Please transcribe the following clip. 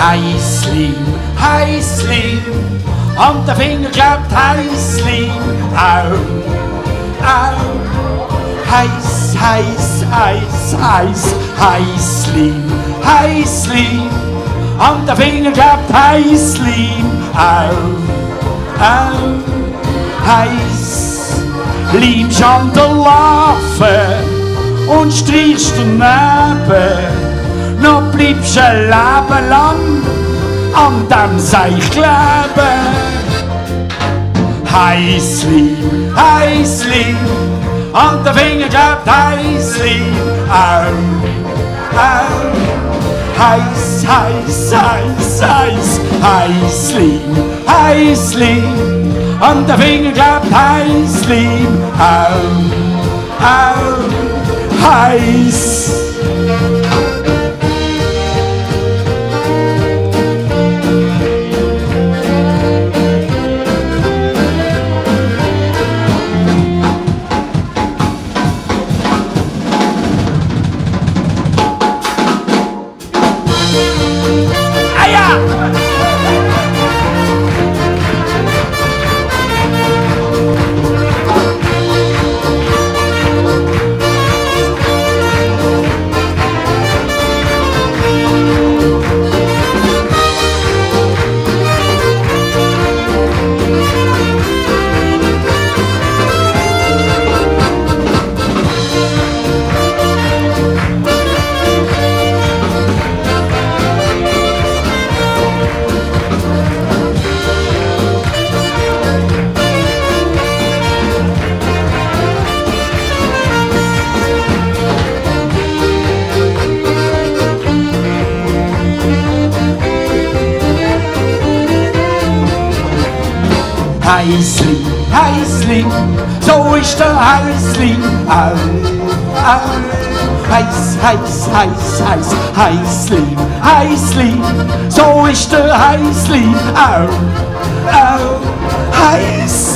Haisslyym, Haisslyym, an der Finger klebt Haisslyym, au, au. Heiß, heiß, heiß, heiß, Haisslyym, Haisslyym, an der Finger klebt Haisslyym, au, au. Haisslyym an der Larve und streichst daneben, noch bleibst ein Leben lang an dem Seich kleben. Haisslyym, Haisslyym, an der Finger klebt Haisslyym, au, au. Heiß, heiß, heiß, heiß, Haisslyym, Haisslyym, an der Finger klebt Haisslyym, au, au, heiß. Haisslyym, Haisslyym, so ist der Haisslyym, au, au. Heiß, heiß, heiß, heiß, Haisslyym, Haisslyym, so ist der Haisslyym, au, au, heiß.